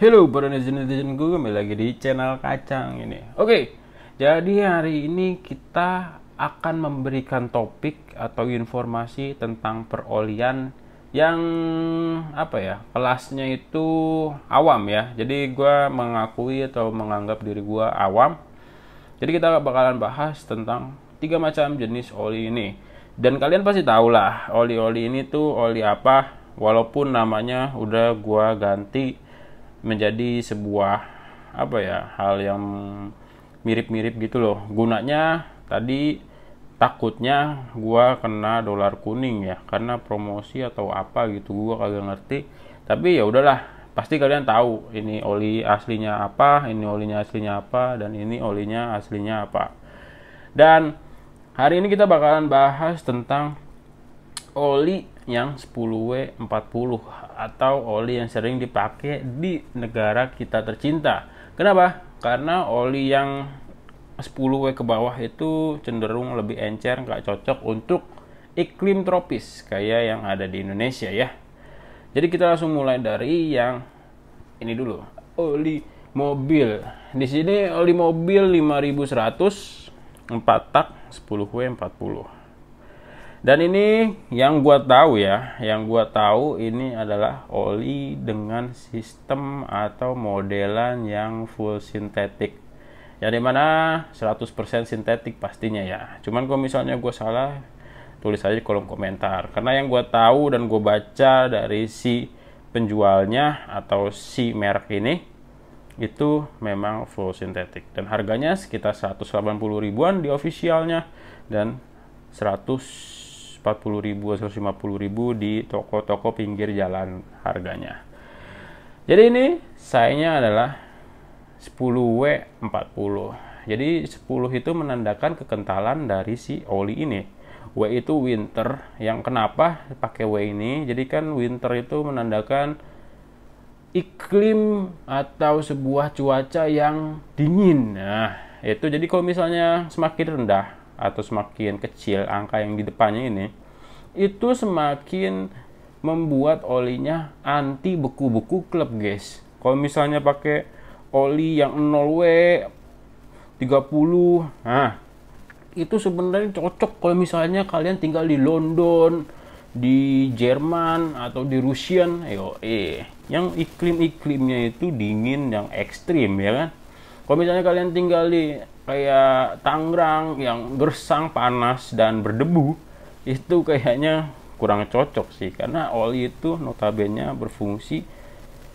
Halo para netizen gue, kembali lagi di channel Kacang ini. Oke, jadi hari ini kita akan memberikan topik atau informasi tentang perolian yang kelasnya itu awam ya. Jadi gue mengakui atau menganggap diri gue awam. Jadi kita bakalan bahas tentang 3 macam jenis oli ini. Dan kalian pasti tahu lah oli-oli ini tuh oli apa, walaupun namanya udah gue ganti menjadi sebuah hal yang mirip-mirip gitu loh. Gunanya tadi takutnya gua kena dolar kuning ya, karena promosi atau apa gitu gua kagak ngerti. Tapi ya udahlah, pasti kalian tahu ini oli aslinya apa, ini olinya aslinya apa, dan ini olinya aslinya apa. Dan hari ini kita bakalan bahas tentang oli yang 10W40 atau oli yang sering dipakai di negara kita tercinta. Kenapa? Karena oli yang 10W ke bawah itu cenderung lebih encer, nggak cocok untuk iklim tropis kayak yang ada di Indonesia ya. Jadi kita langsung mulai dari yang ini dulu, oli mobil. Di sini oli mobil 5100 4 tak 10W40. Dan ini yang gua tahu ya, ini adalah oli dengan sistem atau modelan yang full sintetik. Yang dimana 100% sintetik pastinya ya. Cuman kalau misalnya gua salah, tulis aja di kolom komentar. Karena yang gua tahu dan gua baca dari si penjualnya atau si merek ini, itu memang full sintetik. Dan harganya sekitar 180 ribuan di officialnya, dan 140.000 atau 150.000 di toko-toko pinggir jalan harganya. Jadi ini sayanya adalah 10W40. Jadi 10 itu menandakan kekentalan dari si oli ini. W itu winter. Yang kenapa pakai W ini? Jadi kan winter itu menandakan iklim atau sebuah cuaca yang dingin. Nah, itu jadi kalau misalnya semakin rendah atau semakin kecil angka yang di depannya ini, itu semakin membuat olinya anti beku-beku klep guys. Kalau misalnya pakai oli yang 0W 30, nah itu sebenarnya cocok kalau misalnya kalian tinggal di London, di Jerman atau di Rusian, yang iklimnya itu dingin yang ekstrim ya kan. Kalau misalnya kalian tinggal di kayak Tangerang yang gersang, panas, dan berdebu, itu kayaknya kurang cocok sih. Karena oli itu notabene berfungsi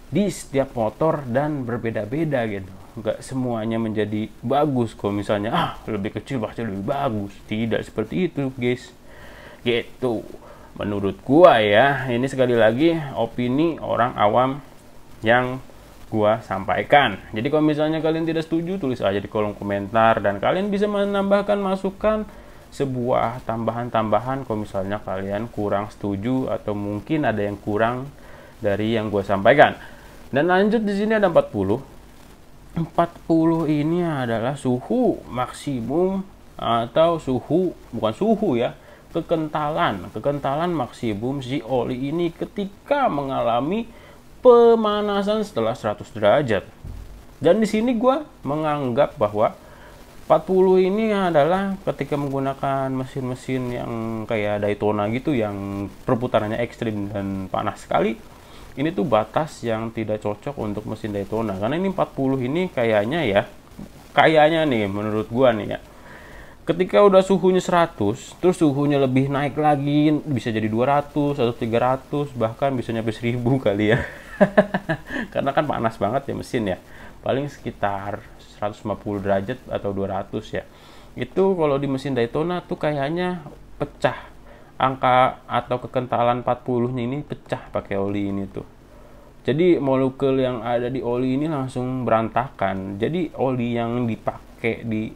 di setiap motor dan berbeda-beda gitu. Nggak semuanya menjadi bagus. Kalau misalnya lebih kecil pasti lebih bagus. Tidak seperti itu guys. Gitu. Menurut gua ya, ini sekali lagi opini orang awam yang gua sampaikan. Jadi kalau misalnya kalian tidak setuju, tulis aja di kolom komentar, dan kalian bisa menambahkan masukan sebuah tambahan-tambahan kalau misalnya kalian kurang setuju atau mungkin ada yang kurang dari yang gua sampaikan. Dan lanjut, di sini ada 40. 40 ini adalah suhu maksimum atau kekentalan maksimum si oli ini ketika mengalami pemanasan setelah 100 derajat. Dan di sini gue menganggap bahwa 40 ini adalah ketika menggunakan mesin-mesin yang kayak Daytona gitu, yang perputarannya ekstrim dan panas sekali. Ini tuh batas yang tidak cocok untuk mesin Daytona, karena ini 40 ini kayaknya nih menurut gue nih ya, ketika udah suhunya 100, terus suhunya lebih naik lagi, bisa jadi 200 atau 300, bahkan bisa nyampe 1000 kali ya. Karena kan panas banget ya mesin ya. Paling sekitar 150 derajat atau 200 ya. Itu kalau di mesin Daytona tuh kayaknya pecah. Angka atau kekentalan 40 ini pecah pakai oli ini tuh. Jadi molekul yang ada di oli ini langsung berantakan. Jadi oli yang dipakai di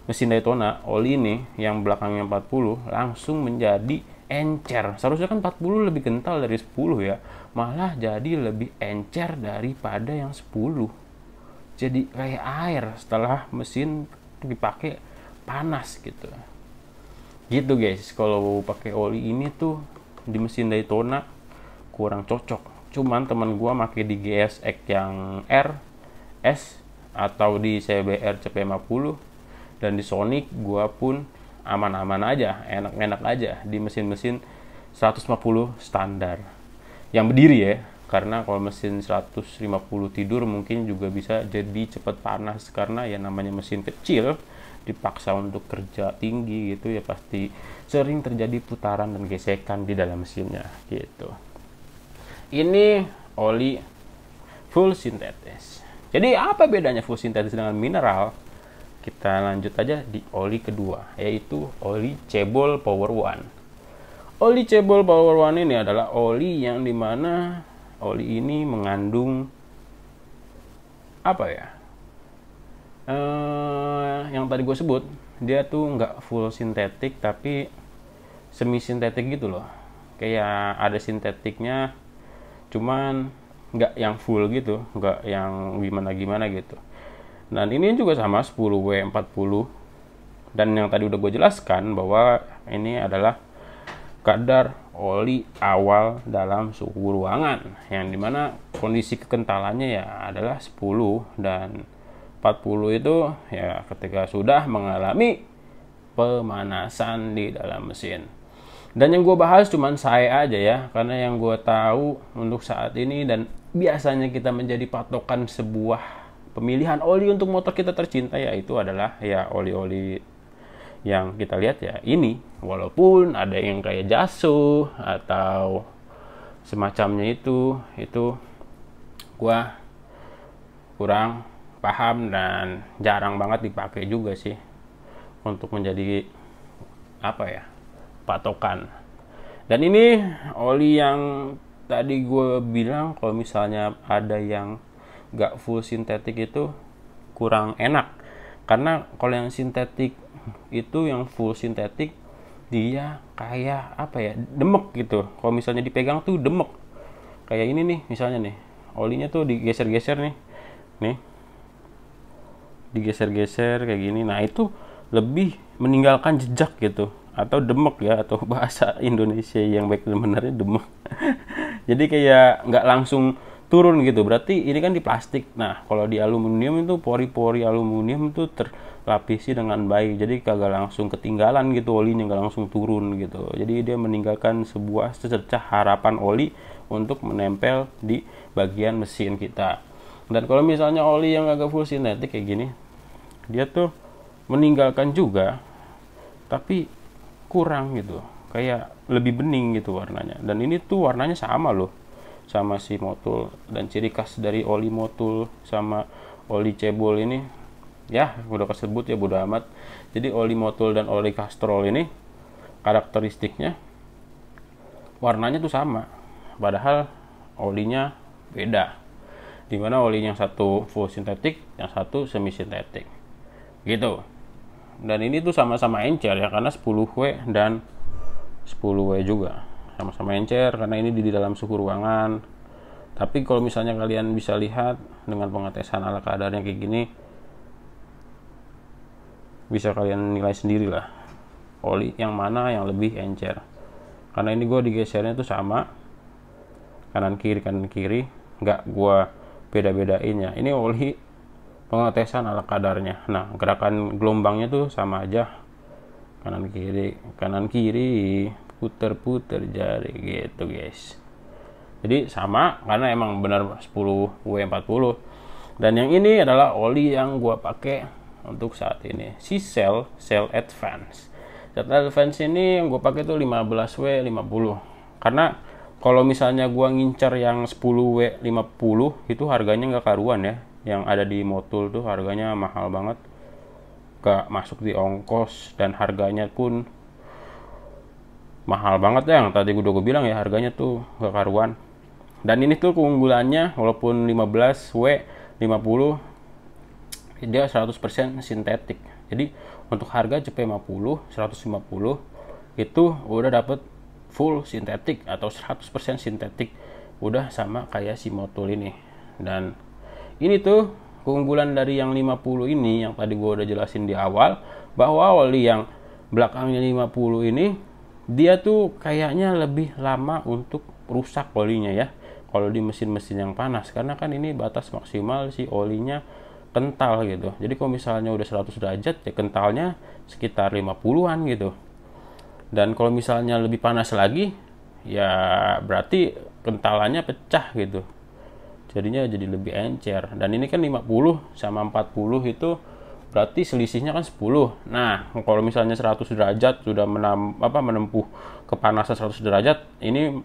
mesin Daytona, oli ini yang belakangnya 40 langsung menjadi encer. Seharusnya kan 40 lebih kental dari 10 ya, malah jadi lebih encer daripada yang 10. Jadi kayak air setelah mesin dipakai panas gitu guys. Kalau pakai oli ini tuh di mesin Daytona kurang cocok. Cuman teman gua pakai di GSX yang R, S, atau di CBR CP50, dan di Sonic gua pun aman-aman aja, enak-enak aja di mesin-mesin 150 standar yang berdiri ya, karena kalau mesin 150 tidur mungkin juga bisa jadi cepat panas, karena ya namanya mesin kecil dipaksa untuk kerja tinggi gitu ya, pasti sering terjadi putaran dan gesekan di dalam mesinnya gitu. Ini oli full sintetis. Jadi apa bedanya full sintetis dengan mineral? Kita lanjut aja di oli kedua, yaitu oli cebol Power One. Oli cebol Power One ini adalah oli yang dimana oli ini mengandung apa ya? Yang tadi gue sebut, dia tuh nggak full sintetik tapi semi sintetik gitu loh. Kayak ada sintetiknya, cuman nggak yang full gitu, nggak yang gimana-gimana gitu. Dan ini juga sama 10W40, dan yang tadi udah gue jelaskan bahwa ini adalah kadar oli awal dalam suhu ruangan, yang dimana kondisi kekentalannya ya adalah 10, dan 40 itu ya ketika sudah mengalami pemanasan di dalam mesin. Dan yang gue bahas cuman saya aja ya, karena yang gue tahu untuk saat ini dan biasanya kita menjadi patokan sebuah pemilihan oli untuk motor kita tercinta, yaitu adalah ya oli-oli yang kita lihat ya ini. Walaupun ada yang kayak Jaso atau semacamnya itu gue kurang paham dan jarang banget dipakai juga sih untuk menjadi apa ya, patokan. Dan ini oli yang tadi gue bilang kalau misalnya ada yang gak full sintetik itu kurang enak, karena kalau yang sintetik itu, yang full sintetik, dia kayak apa ya, demek gitu. Kalau misalnya dipegang tuh demek. Kayak ini nih misalnya nih, olinya tuh digeser-geser nih digeser-geser kayak gini. Nah itu lebih meninggalkan jejak gitu, atau demek ya, atau bahasa Indonesia yang baik dan benarnya demek. Jadi kayak nggak langsung turun gitu, berarti ini kan di plastik. Nah kalau di aluminium itu pori-pori aluminium itu terlapisi dengan baik, jadi kagak langsung ketinggalan gitu olinya, nggak langsung turun gitu. Jadi dia meninggalkan sebuah secercah harapan oli untuk menempel di bagian mesin kita. Dan kalau misalnya oli yang agak full sintetik kayak gini, dia tuh meninggalkan juga, tapi kurang gitu, kayak lebih bening gitu warnanya. Dan ini tuh warnanya sama loh sama si Motul, dan ciri khas dari oli Motul sama oli cebol ini ya udah kesebut ya, bodo amat. Jadi oli Motul dan oli Castrol ini karakteristiknya warnanya tuh sama, padahal olinya beda, dimana oli yang satu full sintetik, yang satu semi sintetik gitu. Dan ini tuh sama-sama encer ya, karena 10W dan 10W juga sama-sama encer, karena ini di dalam suhu ruangan. Tapi kalau misalnya kalian bisa lihat dengan pengetesan ala kadarnya kayak gini, bisa kalian nilai sendiri lah oli yang mana yang lebih encer. Karena ini gue digesernya tuh sama, kanan kiri, nggak gue beda-bedain ya. Ini oli pengetesan ala kadarnya. Nah gerakan gelombangnya tuh sama aja, kanan kiri, puter jari gitu guys. Jadi sama, karena emang benar 10W40. Dan yang ini adalah oli yang gua pakai untuk saat ini, si Shell Advance. Shell Advance ini yang gua pakai tuh 15W50. Karena kalau misalnya gua ngincer yang 10W50 itu harganya nggak karuan ya. Yang ada di Motul tuh harganya mahal banget, gak masuk di ongkos, dan harganya pun mahal banget ya. Yang tadi udah gue bilang ya, harganya tuh gak karuan. Dan ini tuh keunggulannya, walaupun 15W50 dia 100% sintetik. Jadi untuk harga CP50 150 itu udah dapet full sintetik atau 100% sintetik, udah sama kayak si Motul ini. Dan ini tuh keunggulan dari yang 50 ini yang tadi gue udah jelasin di awal, bahwa oli yang belakangnya 50 ini dia tuh kayaknya lebih lama untuk rusak olinya ya. kalau di mesin-mesin yang panas, karena kan ini batas maksimal si olinya kental gitu. Jadi kalau misalnya udah 100 derajat ya kentalnya sekitar 50-an gitu. Dan kalau misalnya lebih panas lagi ya berarti kentalannya pecah gitu. Jadinya jadi lebih encer. Dan ini kan 50 sama 40 itu berarti selisihnya kan 10. Nah, kalau misalnya 100 derajat sudah menempuh kepanasan 100 derajat, ini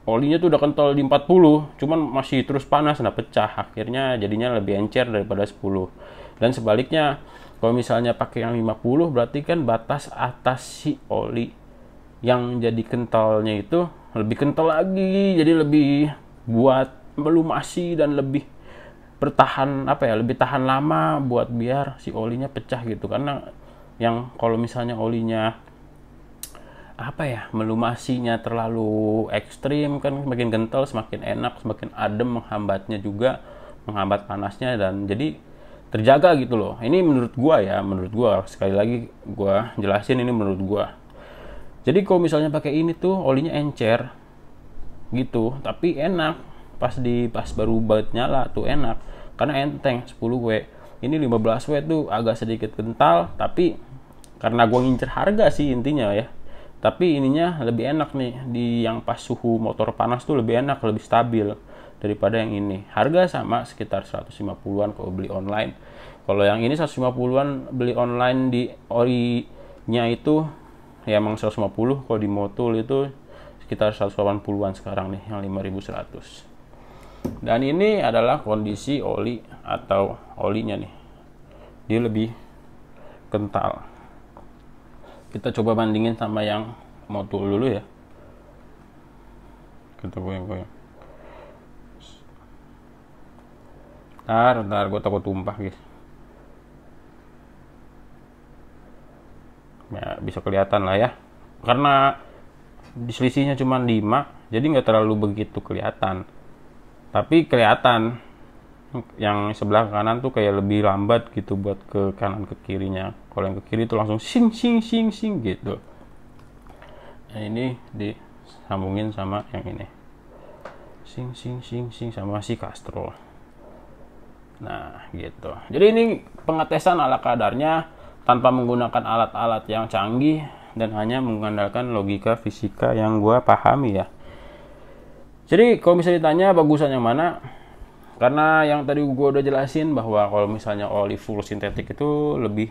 olinya tuh udah kental di 40, cuman masih terus panas, nah pecah. Akhirnya jadinya lebih encer daripada 10. Dan sebaliknya, kalau misalnya pakai yang 50, berarti kan batas atas si oli yang jadi kentalnya itu lebih kental lagi, jadi lebih buat melumasi dan lebih bertahan lebih tahan lama buat biar si olinya pecah gitu. Karena yang kalau misalnya olinya melumasinya terlalu ekstrim kan semakin kental, semakin enak, semakin adem, menghambatnya juga, menghambat panasnya, dan jadi terjaga gitu loh. Ini menurut gua sekali lagi gua jelasin, ini menurut gua. Jadi kalau misalnya pakai ini tuh olinya encer gitu, tapi enak pas baru banget nyala tuh enak karena enteng 10W. Ini 15W tuh agak sedikit kental, tapi karena gua ngincer harga sih intinya ya. Tapi ininya lebih enak nih, di yang pas suhu motor panas tuh lebih enak, lebih stabil daripada yang ini. Harga sama sekitar 150-an kalau beli online. Kalau yang ini 150-an beli online di ori-nya itu ya emang 150, kalau di Motul itu sekitar 180-an sekarang nih yang 5100. Dan ini adalah kondisi oli atau olinya nih. Dia lebih kental. Kita coba bandingin sama yang Motul dulu ya. Kita goyang-goyang. Ntar gue takut tumpah guys. Ya bisa kelihatan lah ya. Karena selisihnya cuma 5, jadi nggak terlalu begitu kelihatan. Tapi kelihatan yang sebelah kanan tuh kayak lebih lambat gitu buat ke kanan ke kirinya. Kalau yang ke kiri tuh langsung sing gitu. Nah, ini disambungin sama yang ini. Sing sama si Castrol. Nah, gitu. Jadi ini pengetesan ala kadarnya tanpa menggunakan alat-alat yang canggih dan hanya mengandalkan logika fisika yang gua pahami ya. Jadi kalau misalnya ditanya bagusan yang mana, karena yang tadi gue udah jelasin bahwa kalau misalnya oli full sintetik itu lebih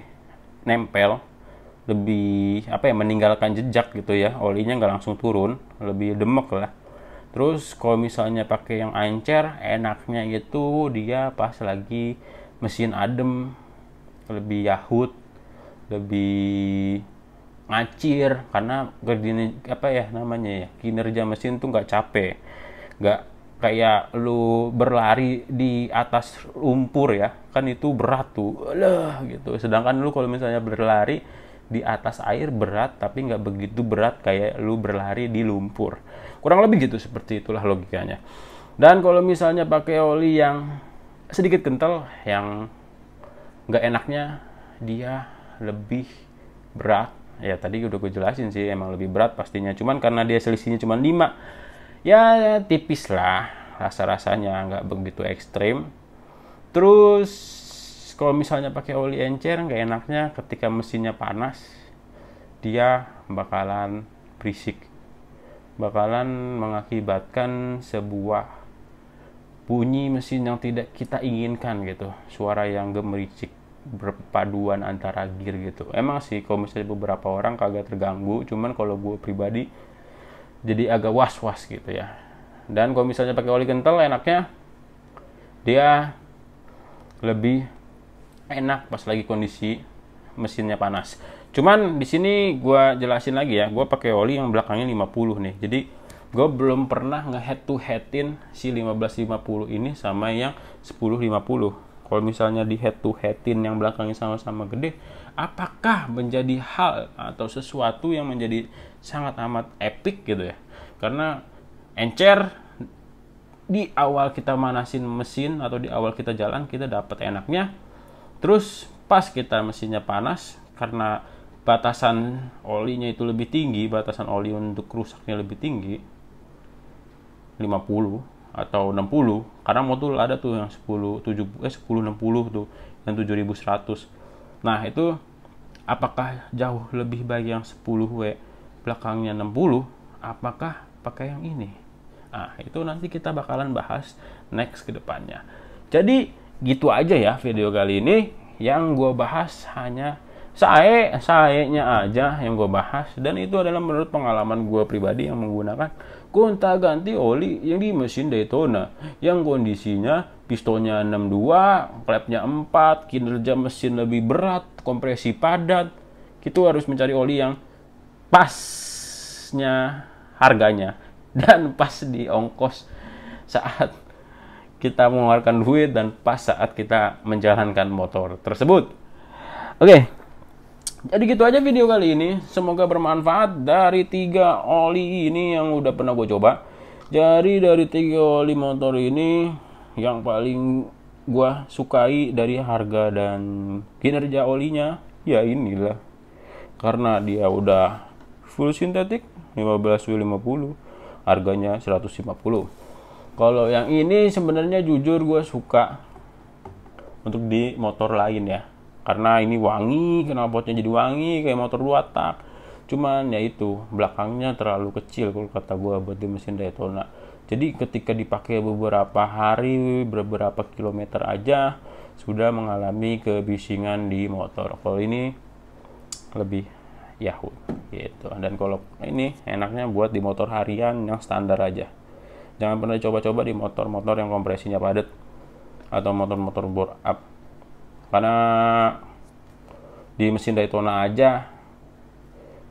nempel, lebih meninggalkan jejak gitu ya, olinya nggak langsung turun, lebih demek lah. Terus kalau misalnya pakai yang encer, enaknya itu dia pas lagi mesin adem, lebih yahut, lebih ngacir, karena kinerja mesin tuh nggak capek, nggak kayak lu berlari di atas lumpur ya, kan itu berat tuh gitu. Sedangkan lu kalau misalnya berlari di atas air berat, tapi nggak begitu berat kayak lu berlari di lumpur, kurang lebih gitu, seperti itulah logikanya. Dan kalau misalnya pakai oli yang sedikit kental, yang nggak enaknya dia lebih berat ya, tadi udah gue jelasin sih, emang lebih berat pastinya, cuman karena dia selisihnya cuma 5 ya tipis lah, rasa-rasanya nggak begitu ekstrim. Terus kalau misalnya pakai oli encer, nggak enaknya ketika mesinnya panas dia bakalan berisik, bakalan mengakibatkan sebuah bunyi mesin yang tidak kita inginkan gitu, suara yang gemericik berpaduan antara gear gitu. Emang sih kalau misalnya beberapa orang kagak terganggu, cuman kalau gue pribadi jadi agak was-was gitu ya. Dan kalau misalnya pakai oli kental, enaknya dia lebih enak pas lagi kondisi mesinnya panas. Cuman di sini gue jelasin lagi ya, gue pakai oli yang belakangnya 50 nih. Jadi gue belum pernah nge-head to headin si 1550 ini sama yang 1050. Kalau misalnya di head to headin yang belakangnya sama-sama gede, apakah menjadi hal atau sesuatu yang menjadi sangat amat epic gitu ya? Karena encer di awal kita manasin mesin atau di awal kita jalan kita dapat enaknya, terus pas kita mesinnya panas karena batasan olinya itu lebih tinggi, batasan oli untuk rusaknya lebih tinggi 50 atau 60, karena modul ada tuh yang 1060 tuh, yang 7100. Nah itu apakah jauh lebih baik yang 10W belakangnya 60, apakah pakai yang ini? Nah itu nanti kita bakalan bahas next ke depannya. Jadi gitu aja ya video kali ini. Yang gue bahas hanya saya-nya aja yang gue bahas, dan itu adalah menurut pengalaman gue pribadi yang menggunakan gonta-ganti oli yang di mesin Daytona yang kondisinya pistonnya 62, klepnya 4, kinerja mesin lebih berat, kompresi padat. Itu harus mencari oli yang pasnya harganya dan pas di ongkos saat kita mengeluarkan duit dan pas saat kita menjalankan motor tersebut. Oke, jadi gitu aja video kali ini. Semoga bermanfaat. Dari 3 oli ini yang udah pernah gue coba, jadi dari 3 oli motor ini yang paling gue sukai dari harga dan kinerja olinya ya inilah, karena dia udah full sintetik 15W50, harganya 150. Kalau yang ini sebenarnya jujur gue suka untuk di motor lain ya, karena ini wangi, knalpotnya jadi wangi kayak motor 2 tak. Cuman ya itu belakangnya terlalu kecil kalau kata gue buat di mesin Daytona. Jadi ketika dipakai beberapa hari, beberapa kilometer aja sudah mengalami kebisingan di motor. Kalau ini lebih Yahoo gitu. Dan kalau ini enaknya buat di motor harian yang standar aja. Jangan pernah coba-coba di motor-motor yang kompresinya padat atau motor-motor bore up, karena di mesin Daytona aja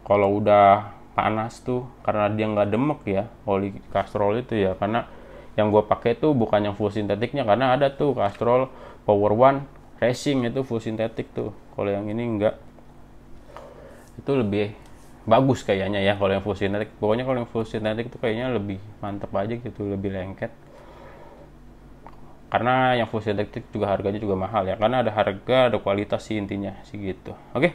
kalau udah panas tuh, karena dia nggak demek ya oli Castrol itu ya, karena yang gue pakai tuh bukan yang full sintetiknya, karena ada tuh Castrol Power One Racing itu full sintetik tuh. Kalau yang ini enggak, itu lebih bagus kayaknya ya kalau yang full sintetik. Pokoknya kalau yang full sintetik itu kayaknya lebih mantep aja gitu, lebih lengket. Karena yang full sintetik juga harganya juga mahal ya, karena ada harga ada kualitas sih intinya sih gitu. Oke.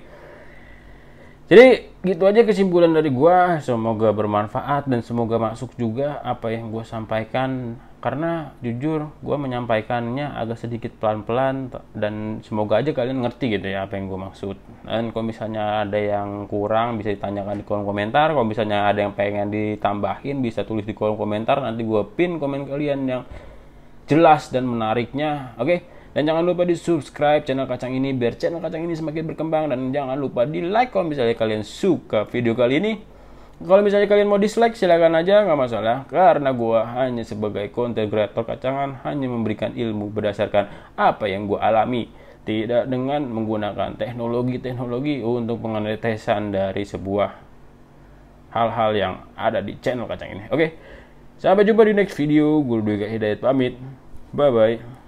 Jadi gitu aja kesimpulan dari gua. Semoga bermanfaat dan semoga masuk juga apa yang gua sampaikan, karena jujur gua menyampaikannya agak sedikit pelan-pelan, dan semoga aja kalian ngerti gitu ya apa yang gua maksud. Dan kalau misalnya ada yang kurang bisa ditanyakan di kolom komentar. Kalau misalnya ada yang pengen ditambahin bisa tulis di kolom komentar, nanti gua pin komen kalian yang jelas dan menariknya. Oke. Dan jangan lupa di subscribe channel Kacang ini biar channel Kacang ini semakin berkembang. Dan jangan lupa di like kalau misalnya kalian suka video kali ini. Kalau misalnya kalian mau dislike silakan aja, nggak masalah. Karena gua hanya sebagai content creator kacangan hanya memberikan ilmu berdasarkan apa yang gua alami, tidak dengan menggunakan teknologi-teknologi untuk penganalisan dari sebuah hal-hal yang ada di channel Kacang ini. Oke, sampai jumpa di next video. Gue Dwi Hidayat pamit. Bye bye.